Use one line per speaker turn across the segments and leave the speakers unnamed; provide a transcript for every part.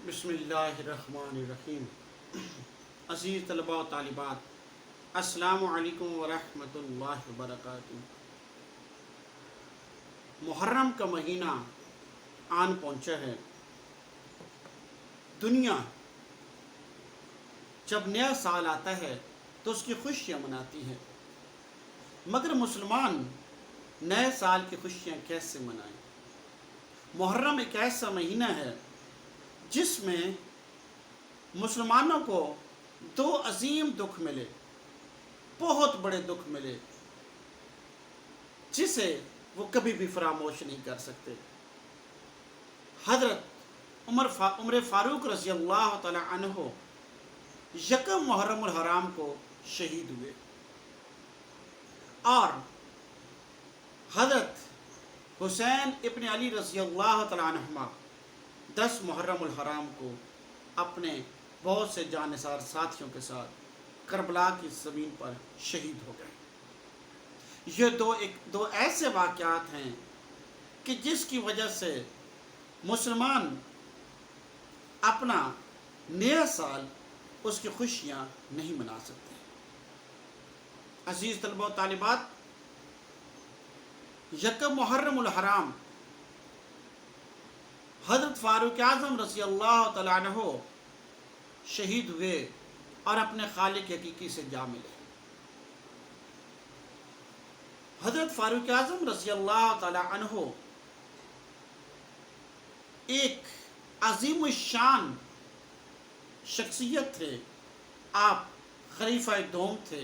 بسم اللہ الرحمن الرحیم۔ عزیز طلباء و طالبات، السلام علیکم ورحمۃ اللہ وبرکاتہ۔ محرم کا مہینہ آن پہنچا ہے۔ دنیا جب نیا سال آتا ہے تو اس کی خوشیاں مناتی ہے، مگر مسلمان نئے سال کی خوشیاں کیسے منائیں؟ محرم ایک ایسا مہینہ ہے جس میں مسلمانوں کو دو عظیم دکھ ملے، بہت بڑے دکھ ملے، جسے وہ کبھی بھی فراموش نہیں کر سکتے۔ حضرت عمر فاروق رضی اللہ تعالی عنہ یکم محرم الحرام کو شہید ہوئے، اور حضرت حسین ابن علی رضی اللہ تعالی عنہما 10 محرم الحرام کو اپنے بہت سے جانثار ساتھیوں کے ساتھ کربلا کی زمین پر شہید ہو گئے۔ یہ دو ایسے واقعات ہیں کہ جس کی وجہ سے مسلمان اپنا نیا سال، اس کی خوشیاں نہیں منا سکتے۔ عزیز طلباء و طالبات، یکم محرم الحرام حضرت فاروق اعظم رضی اللہ تعالیٰ عنہ شہید ہوئے اور اپنے خالق حقیقی سے جا ملے۔ حضرت فاروق اعظم رضی اللہ تعالیٰ عنہ ایک عظیم الشان شخصیت تھے۔ آپ خلیفہ دوم تھے،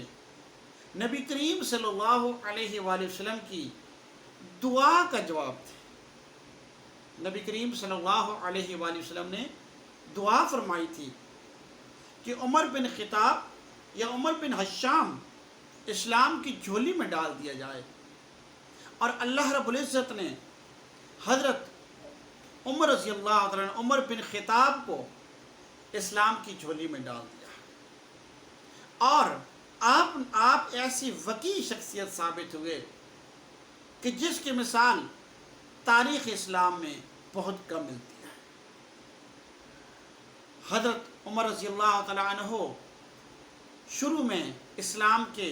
نبی کریم صلی اللہ علیہ وآلہ وسلم کی دعا کا جواب تھے۔ نبی کریم صلی اللہ علیہ وآلہ وسلم نے دعا فرمائی تھی کہ عمر بن خطاب یا عمر بن حشام اسلام کی جھولی میں ڈال دیا جائے، اور اللہ رب العزت نے حضرت عمر رضی اللہ عنہ عمر بن خطاب کو اسلام کی جھولی میں ڈال دیا، اور آپ ایسی وقی شخصیت ثابت ہوئے کہ جس کی مثال تاریخ اسلام میں بہت کم ملتی ہے۔ حضرت عمر رضی اللہ تعالی عنہ شروع میں اسلام کے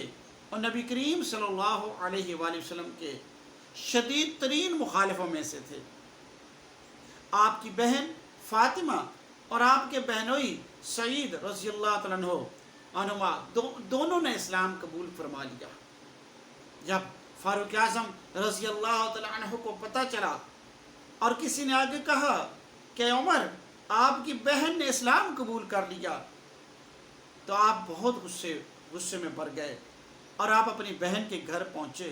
اور نبی کریم صلی اللہ علیہ وآلہ وسلم کے شدید ترین مخالفوں میں سے تھے۔ آپ کی بہن فاطمہ اور آپ کے بہنوئی سعید رضی اللہ تعالیٰ عنہما دونوں نے اسلام قبول فرما لیا۔ جب فاروق اعظم رضی اللہ تعالیٰ عنہ کو پتہ چلا اور کسی نے آگے کہا کہ عمر، آپ کی بہن نے اسلام قبول کر لیا، تو آپ بہت غصے میں بھر گئے اور آپ اپنی بہن کے گھر پہنچے،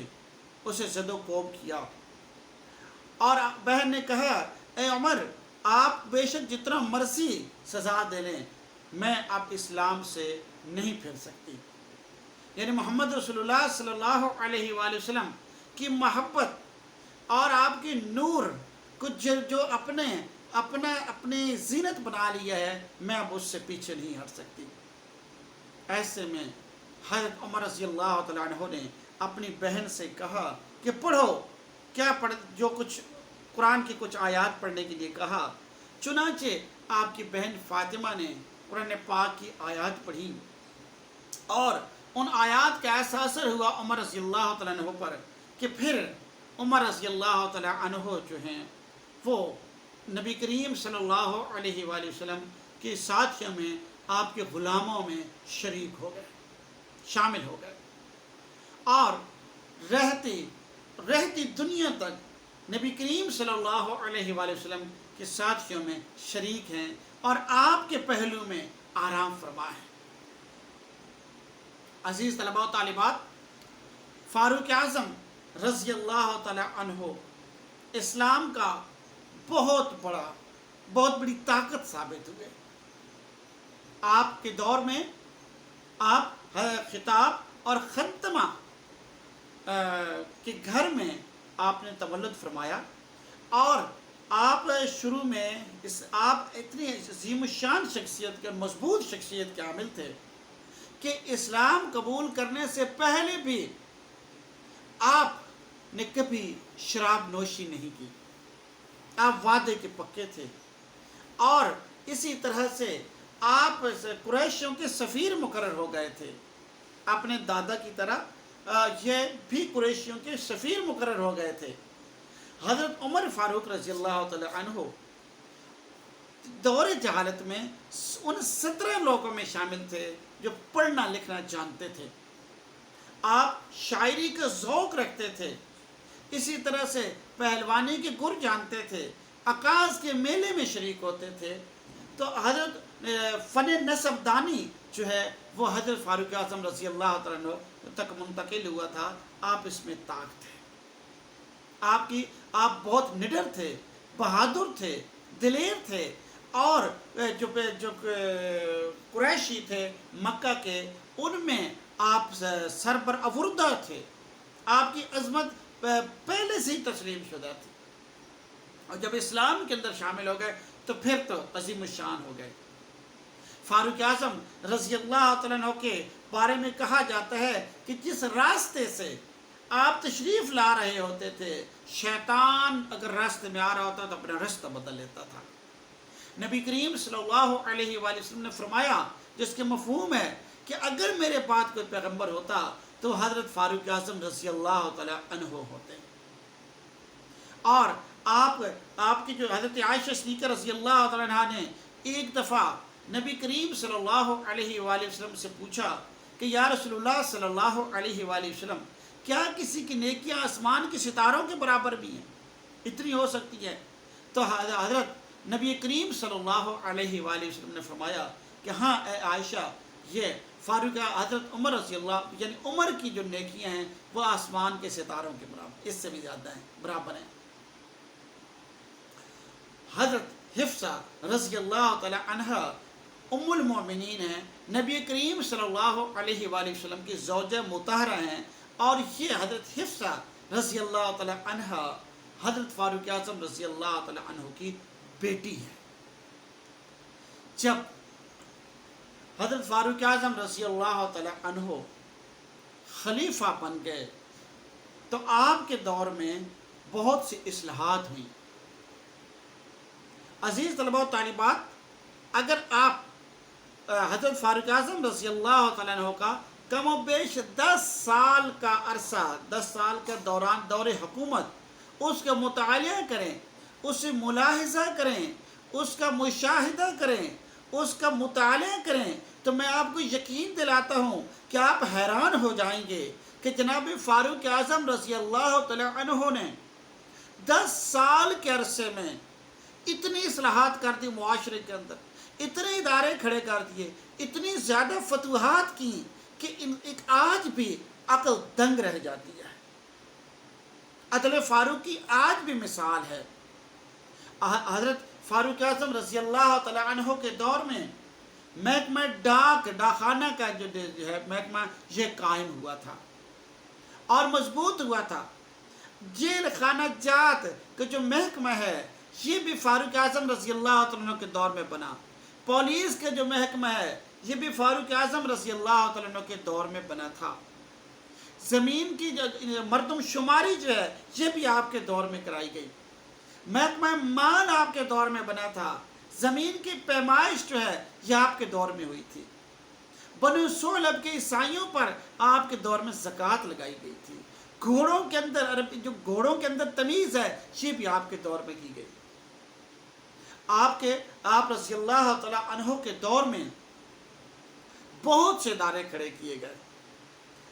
اسے زد و کوب کیا، اور بہن نے کہا، اے عمر، آپ بے شک جتنا مرضی سزا دے لیں، میں اب اسلام سے نہیں پھر سکتی۔ یعنی محمد رسول اللہ صلی اللہ علیہ وآلہ وسلم کی محبت اور آپ کی نور کو جو اپنے زینت بنا لیا ہے، میں اب اس سے پیچھے نہیں ہٹ سکتی۔ ایسے میں حضرت عمر رضی اللہ تعالیٰ عنہ نے اپنی بہن سے کہا کہ پڑھو، جو کچھ قرآن کی کچھ آیات پڑھنے کے لیے کہا۔ چنانچہ آپ کی بہن فاطمہ نے قرآن پاک کی آیات پڑھی، اور ان آیات کا ایسا اثر ہوا عمر رضی اللہ تعالیٰ عنہ پر کہ پھر عمر رضی اللہ تعالیٰ عنہ جو ہیں وہ نبی کریم صلی اللہ علیہ وآلہ وسلم کے ساتھیوں میں، آپ کے غلاموں میں شریک ہو گئے، شامل ہو گئے، اور رہتی دنیا تک نبی کریم صلی اللہ علیہ وآلہ وسلم کے ساتھیوں میں شریک ہیں اور آپ کے پہلو میں آرام فرما ہے۔ عزیز طلباء و طالبات، فاروق اعظم رضی اللہ تعالی عنہ اسلام کا بہت بڑی طاقت ثابت ہوئے۔ آپ کے دور میں آپ خطاب اور ختمہ کے گھر میں آپ نے تولد فرمایا، اور آپ شروع میں آپ اتنی عظیم الشان شخصیت کے، مضبوط شخصیت کے حامل تھے کہ اسلام قبول کرنے سے پہلے بھی آپ نے کبھی شراب نوشی نہیں کی۔ آپ وعدے کے پکے تھے، اور اسی طرح سے آپ قریشیوں کے سفیر مقرر ہو گئے تھے، اپنے دادا کی طرح یہ بھی قریشیوں کے سفیر مقرر ہو گئے تھے۔ حضرت عمر فاروق رضی اللہ تعالی عنہ دور جہالت میں ان 17 لوگوں میں شامل تھے جو پڑھنا لکھنا جانتے تھے، آپ شاعری کا ذوق رکھتے تھے، اسی طرح سے پہلوانی کے گر جانتے تھے، عکاس کے میلے میں شریک ہوتے تھے۔ تو حضرت فن نسب دانی جو ہے وہ حضرت فاروق اعظم رضی اللہ تعالیٰ عنہ تک منتقل ہوا تھا۔ آپ اس میں طاق تھے، آپ بہت نڈر تھے، بہادر تھے، دلیر تھے، اور جو قریشی تھے مکہ کے، ان میں آپ سربراوردہ تھے، آپ کی عظمت پہلے سے ہی تسلیم شدہ تھی، اور جب اسلام کے اندر شامل ہو گئے تو پھر تو عظیم الشان ہو گئے۔ فاروق اعظم رضی اللہ تعالیٰ عنہ کے بارے میں کہا جاتا ہے کہ جس راستے سے آپ تشریف لا رہے ہوتے تھے، شیطان اگر راستے میں آ رہا ہوتا تو اپنا راستہ بدل لیتا تھا۔ نبی کریم صلی اللہ علیہ وآلہ وسلم نے فرمایا، جس کے مفہوم ہے کہ اگر میرے بعد کوئی پیغمبر ہوتا تو حضرت فاروق اعظم رضی اللہ تعالیٰ عنہ ہوتے۔ اور آپ کی جو حضرت عائشہ صدیقہ رضی اللہ تعالیٰ عنہ نے ایک دفعہ نبی کریم صلی اللہ علیہ وآلہ وسلم سے پوچھا کہ یا رسول اللہ صلی اللہ علیہ وآلہ وسلم، کیا کسی کی نیکیاں آسمان کے ستاروں کے برابر بھی ہیں؟ اتنی ہو سکتی ہے؟ تو حضرت نبی کریم صلی اللہ علیہ وآلہ وسلم نے فرمایا کہ ہاں اے عائشہ، یہ فاروق حضرت عمر رضی اللہ یعنی عمر کی جو نیکیاں ہیں وہ آسمان کے ستاروں کے برابر، اس سے بھی زیادہ ہیں، برابر ہیں۔ حضرت حفصہ رضی اللہ تعالی عنہ ام المؤمنین ہیں، نبی کریم صلی اللہ علیہ وآلہ وسلم کی زوجہ مطہرہ ہیں، اور یہ حضرت حفصہ رضی اللہ تعالی عنہ حضرت فاروق اعظم رضی اللہ تعالی عنہ کی بیٹی ہے۔ جب حضرت فاروق اعظم رضی اللہ تعالی عنہ خلیفہ بن گئے تو آپ کے دور میں بہت سی اصلاحات ہوئیں۔ عزیز طلبہ و طالبات، اگر آپ حضرت فاروق اعظم رضی اللہ تعالیٰ عنہ کا کم و بیش 10 سال کا عرصہ، 10 سال کا دور حکومت، اس کا مطالعہ کریں، اسے ملاحظہ کریں، اس کا مشاہدہ کریں، اس کا مطالعہ کریں، تو میں آپ کو یقین دلاتا ہوں کہ آپ حیران ہو جائیں گے کہ جناب فاروق اعظم رضی اللہ تعالیٰ عنہ نے 10 سال کے عرصے میں اتنی اصلاحات کر دی، معاشرے کے اندر اتنے ادارے کھڑے کر دیے، اتنی زیادہ فتوحات کی کہ ایک آج بھی عقل دنگ رہ جاتی ہے۔ عدل فاروق کی آج بھی مثال ہے۔ حضرت فاروق اعظم رضی اللہ تعالی عنہ کے دور میں محکمہ ڈاکخانہ کا جو ہے محکمہ یہ قائم ہوا تھا اور مضبوط ہوا تھا۔ جیل خانہ جات کا جو محکمہ ہے یہ بھی فاروق اعظم رضی اللہ تعالیٰ عنہ کے دور میں بنا۔ پولیس کا جو محکمہ ہے یہ بھی فاروق اعظم رضی اللہ تعالیٰ عنہ کے دور میں بنا تھا۔ زمین کی جو مردم شماری جو ہے یہ بھی آپ کے دور میں کرائی گئی۔ محکمہ مال آپ کے دور میں بنا تھا۔ زمین کی پیمائش جو ہے یہ آپ کے دور میں ہوئی تھی۔ بنو سعلب کے عیسائیوں پر آپ کے دور میں زکوٰۃ لگائی گئی تھی۔ گھوڑوں کے اندر جو گھوڑوں کے اندر تمیز ہے یہ بھی آپ کے دور میں کی گئی۔ آپ رضی اللہ تعالیٰ عنہ کے دور میں بہت سے ادارے کھڑے کیے گئے،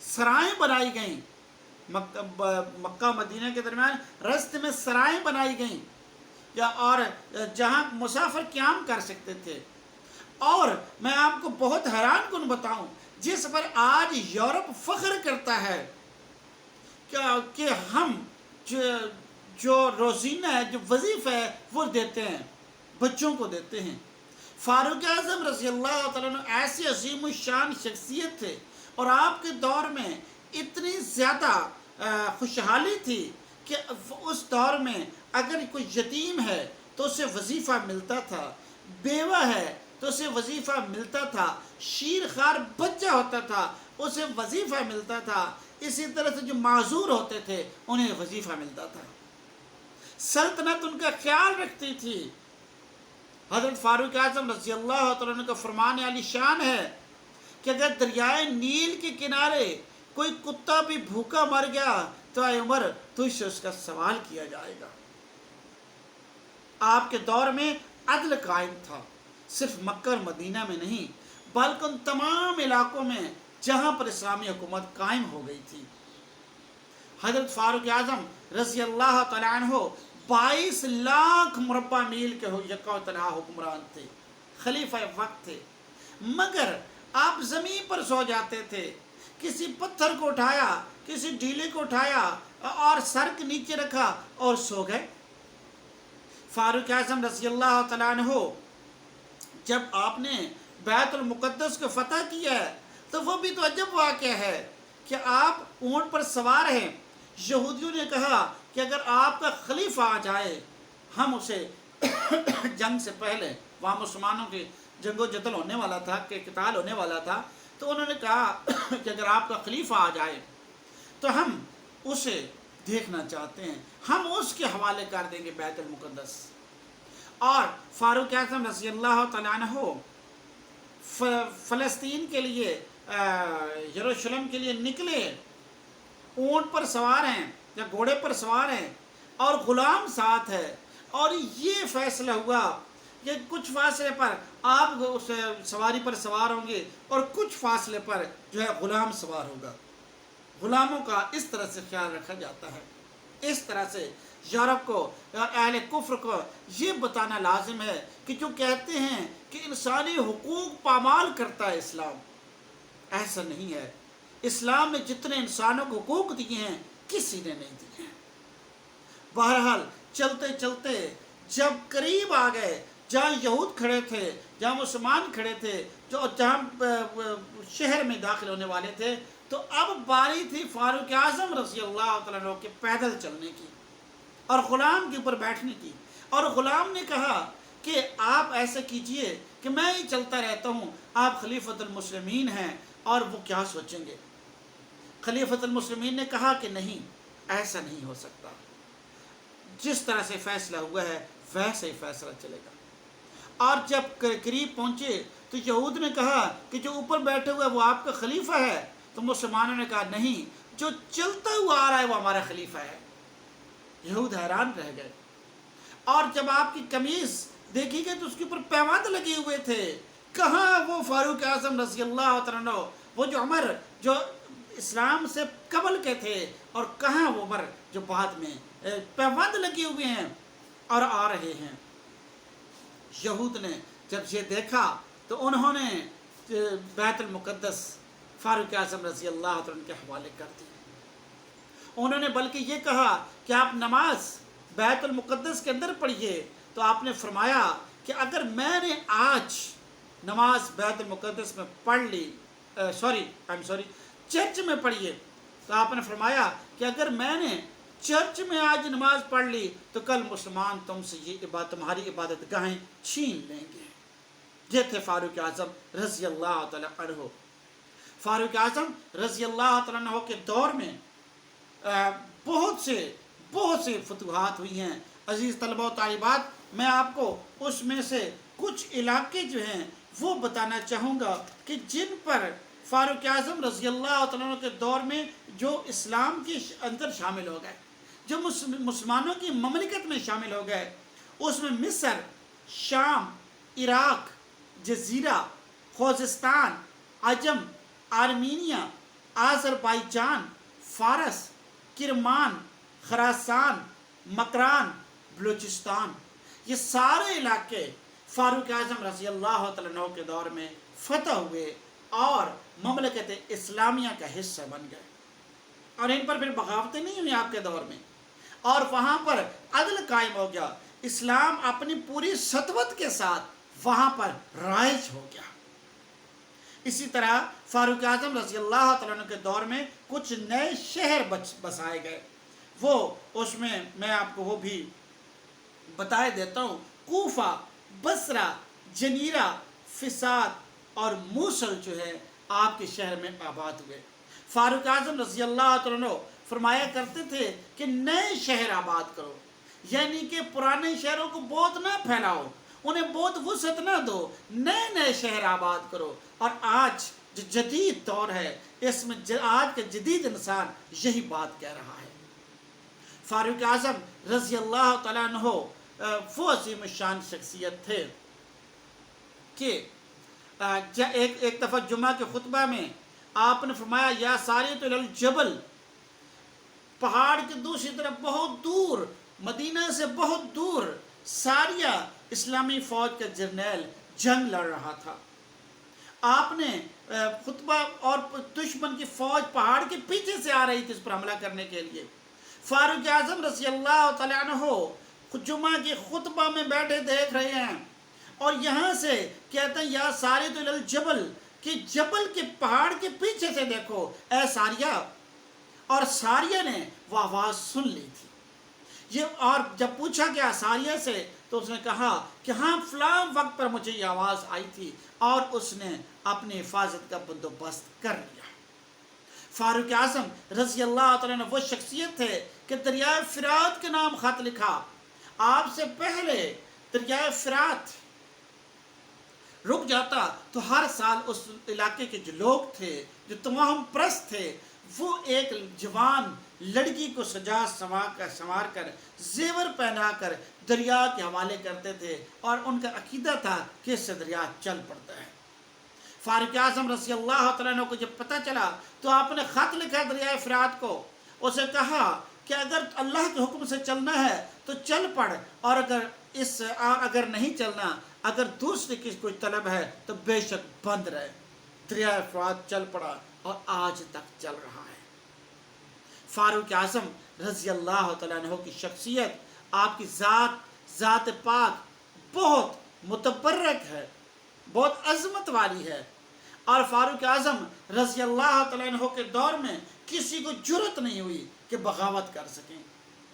سرائیں بنائی گئیں، مکہ مدینہ کے درمیان راستے میں سرائیں بنائی گئیں اور جہاں مسافر قیام کر سکتے تھے۔ اور میں آپ کو بہت حیران کن بتاؤں، جس پر آج یورپ فخر کرتا ہے کہ ہم جو روزینہ ہے، جو وظیفہ ہے وہ دیتے ہیں، بچوں کو دیتے ہیں۔ فاروق اعظم رضی اللہ تعالیٰ عنہ ایسی عظیم الشان شخصیت تھے، اور آپ کے دور میں اتنی زیادہ خوشحالی تھی کہ اس دور میں اگر کوئی یتیم ہے تو اسے وظیفہ ملتا تھا، بیوہ ہے تو اسے وظیفہ ملتا تھا، شیرخوار بچہ ہوتا تھا اسے وظیفہ ملتا تھا، اسی طرح سے جو معذور ہوتے تھے انہیں وظیفہ ملتا تھا۔ سلطنت ان کا خیال رکھتی تھی، حضرت فاروق اعظم رضی اللہ تعالیٰ عنہ کا فرمان علی شان ہے کہ اگر دریائے نیل کے کنارے کوئی کتا بھی بھوکا مر گیا تو اے عمر تجھ سے اس کا سوال کیا جائے گا۔ آپ کے دور میں عدل قائم تھا، صرف مکہ اور مدینہ میں نہیں بلکہ ان تمام علاقوں میں جہاں پر اسلامی حکومت قائم ہو گئی تھی۔ حضرت فاروق اعظم رضی اللہ تعالیٰ عنہ 22 لاکھ مربع میل کے یکا تنہا حکمران تھے، خلیفہ وقت تھے، مگر آپ زمین پر سو جاتے تھے، کسی پتھر کو اٹھایا، کسی ڈھیلے کو اٹھایا اور سر کے نیچے رکھا اور سو گئے۔ فاروق اعظم رضی اللہ تعالیٰ عنہ جب آپ نے بیت المقدس کو فتح کیا ہے تو وہ بھی تو عجب واقعہ ہے کہ آپ اونٹ پر سوار ہیں، یہودیوں نے کہا کہ اگر آپ کا خلیفہ آ جائے ہم اسے جنگ سے پہلے، وہاں مسلمانوں کی جنگ و جدل ہونے والا تھا، کہ قتال ہونے والا تھا، تو انہوں نے کہا کہ اگر آپ کا خلیفہ آ جائے تو ہم اسے دیکھنا چاہتے ہیں، ہم اس کے حوالے کر دیں گے بیت المقدس۔ اور فاروق اعظم رضی اللہ تعالیٰ عنہ فلسطین کے لیے، یروشلم کے لیے نکلے، اونٹ پر سوار ہیں یا گھوڑے پر سوار ہیں اور غلام ساتھ ہے، اور یہ فیصلہ ہوا کہ کچھ فاصلے پر آپ اس سواری پر سوار ہوں گے اور کچھ فاصلے پر جو ہے غلام سوار ہوگا۔ غلاموں کا اس طرح سے خیال رکھا جاتا ہے۔ اس طرح سے یورپ کو اور اہل کفر کو یہ بتانا لازم ہے کہ جو کہتے ہیں کہ انسانی حقوق پامال کرتا ہے اسلام، ایسا نہیں ہے۔ اسلام نے جتنے انسانوں کو حقوق دیے ہیں کسی نے نہیں دیے ہیں۔ بہرحال چلتے چلتے جب قریب آ گئے جہاں یہود کھڑے تھے، جہاں مسلمان کھڑے تھے، جہاں شہر میں داخل ہونے والے تھے، تو اب باری تھی فاروق اعظم رضی اللہ تعالیٰ عنہ کے پیدل چلنے کی اور غلام کے اوپر بیٹھنے کی۔ اور غلام نے کہا کہ آپ ایسا کیجئے کہ میں ہی چلتا رہتا ہوں، آپ خلیفۃ المسلمین ہیں اور وہ کیا سوچیں گے۔ خلیفۃ المسلمین نے کہا کہ نہیں، ایسا نہیں ہو سکتا، جس طرح سے فیصلہ ہوا ہے ویسے ہی فیصلہ چلے گا۔ اور جب قریب پہنچے تو یہود نے کہا کہ جو اوپر بیٹھے ہوئے وہ آپ کا خلیفہ ہے، تو مسلمانوں نے کہا نہیں، جو چلتا ہوا آ رہا ہے وہ ہمارا خلیفہ ہے۔ یہود حیران رہ گئے، اور جب آپ کی قمیض دیکھی گئی تو اس کے اوپر پیوند لگے ہوئے تھے۔ کہاں وہ فاروق اعظم رضی اللہ عنہ، وہ جو عمر جو اسلام سے قبل کے تھے، اور کہاں وہ عمر جو بعد میں پیوند لگے ہوئے ہیں اور آ رہے ہیں۔ یہود نے جب یہ دیکھا تو انہوں نے بیت المقدس فاروق اعظم رضی اللہ عنہ کے حوالے کر دی۔ انہوں نے بلکہ یہ کہا کہ آپ نماز بیت المقدس کے اندر پڑھیے، تو آپ نے فرمایا کہ اگر میں نے آج نماز بیت المقدس میں پڑھ لی، چرچ میں پڑھیے، تو آپ نے فرمایا کہ اگر میں نے چرچ میں آج نماز پڑھ لی تو کل مسلمان تم سے یہ تمہاری عبادت گاہیں چھین لیں گے۔ یہ تھے فاروق اعظم رضی اللہ تعالیٰ عنہ۔ فاروق اعظم رضی اللہ تعالیٰ عنہ کے دور میں بہت سے فتوحات ہوئی ہیں۔ عزیز طلبہ و طالبات، میں آپ کو اس میں سے کچھ علاقے جو ہیں وہ بتانا چاہوں گا کہ جن پر فاروق اعظم رضی اللہ تعالیٰ عنہ کے دور میں جو اسلام کے اندر شامل ہو گئے، جو مسلمانوں کی مملکت میں شامل ہو گئے، اس میں مصر، شام، عراق، جزیرہ، خوزستان، عجم، آرمینیا، آذربائیجان، فارس، کرمان، خراسان، مکران، بلوچستان، یہ سارے علاقے فاروق اعظم رضی اللہ تعالیٰ عنہ کے دور میں فتح ہوئے اور مملکت اسلامیہ کا حصہ بن گئے، اور ان پر پھر بغاوتیں نہیں ہوئی آپ کے دور میں، اور وہاں پر عدل قائم ہو گیا، اسلام اپنی پوری سطوت کے ساتھ وہاں پر رائج ہو گیا۔ اسی طرح فاروق اعظم رضی اللہ تعالیٰ عنہ کے دور میں کچھ نئے شہر بسائے گئے، وہ اس میں آپ کو وہ بھی بتائے دیتا ہوں۔ کوفہ، بصرہ، جنیرہ، فساد اور موصل جو ہے آپ کے شہر میں آباد ہوئے۔ فاروق اعظم رضی اللہ تعالیٰ عنہ فرمایا کرتے تھے کہ نئے شہر آباد کرو، یعنی کہ پرانے شہروں کو بہت نہ پھیلاؤ، انہیں بہت وسعت نہ دو، نئے نئے شہر آباد کرو۔ اور آج جو جدید دور ہے، اس میں آج کے جدید انسان یہی بات کہہ رہا ہے۔ فاروق اعظم رضی اللہ تعالیٰ عنہ وہ عظیم الشان شخصیت تھے کہ ایک دفعہ جمعہ کے خطبہ میں آپ نے فرمایا، یا ساریۃ الی الجبل، پہاڑ کے دوسری طرف بہت دور، مدینہ سے بہت دور ساریہ اسلامی فوج کا جرنیل جنگ لڑ رہا تھا۔ آپ نے خطبہ، اور دشمن کی فوج پہاڑ کے پیچھے سے آ رہی تھی اس پر حملہ کرنے کے لیے۔ فاروق اعظم رضی اللہ تعالیٰ عنہ جمعہ کے خطبہ میں بیٹھے دیکھ رہے ہیں، اور یہاں سے کہتے ہیں یا ساریۃ الی الجبل، کہ جبل کے پہاڑ کے پیچھے سے دیکھو اے ساریہ۔ اور ساریہ نے وہ آواز سن لی تھی اور جب پوچھا گیا ساریہ سے تو اس نے کہا کہ ہاں فلاں وقت پر مجھے یہ آواز آئی تھی، اور اس نے اپنی حفاظت کا بندوبست کر لیا۔ فاروق اعظم رضی اللہ تعالیٰ نے وہ شخصیت تھے کہ دریائے فرات کے نام خط لکھا۔ آپ سے پہلے دریائے فرات رک جاتا تو ہر سال اس علاقے کے جو لوگ تھے، جو توہم پرست تھے، وہ ایک جوان لڑکی کو سجا سنوار کر زیور پہنا کر دریا کے حوالے کرتے تھے، اور ان کا عقیدہ تھا کہ اس سے دریا چل پڑتا ہے۔ فاروق اعظم رضی اللہ تعالیٰ عنہ کو جب پتہ چلا تو آپ نے خط لکھا دریائے فرات کو، اسے کہا کہ اگر اللہ کے حکم سے چلنا ہے تو چل پڑ، اور اگر نہیں چلنا، اگر دوسری کسی کوئی طلب ہے تو بے شک بند رہے۔ دریائے فرات چل پڑا اور آج تک چل رہا ہے۔ فاروق اعظم رضی اللہ تعالیٰ عنہ کی شخصیت، آپ کی ذات پاک بہت متبرک ہے، بہت عظمت والی ہے، اور فاروق اعظم رضی اللہ تعالیٰ عنہ کے دور میں کسی کو جرأت نہیں ہوئی کہ بغاوت کر سکیں۔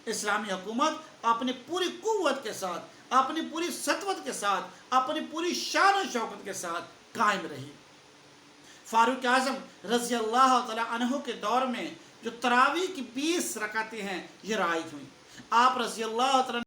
اسلامی حکومت اپنی پوری قوت کے ساتھ، اپنی پوری سطوت کے ساتھ، اپنی پوری شان و شوکت کے ساتھ قائم رہی۔ فاروق اعظم رضی اللہ تعالیٰ عنہ کے دور میں جو تراویح کی 20 رکعتیں ہیں یہ رائج ہوئیں۔ آپ رضی اللہ تعالیٰ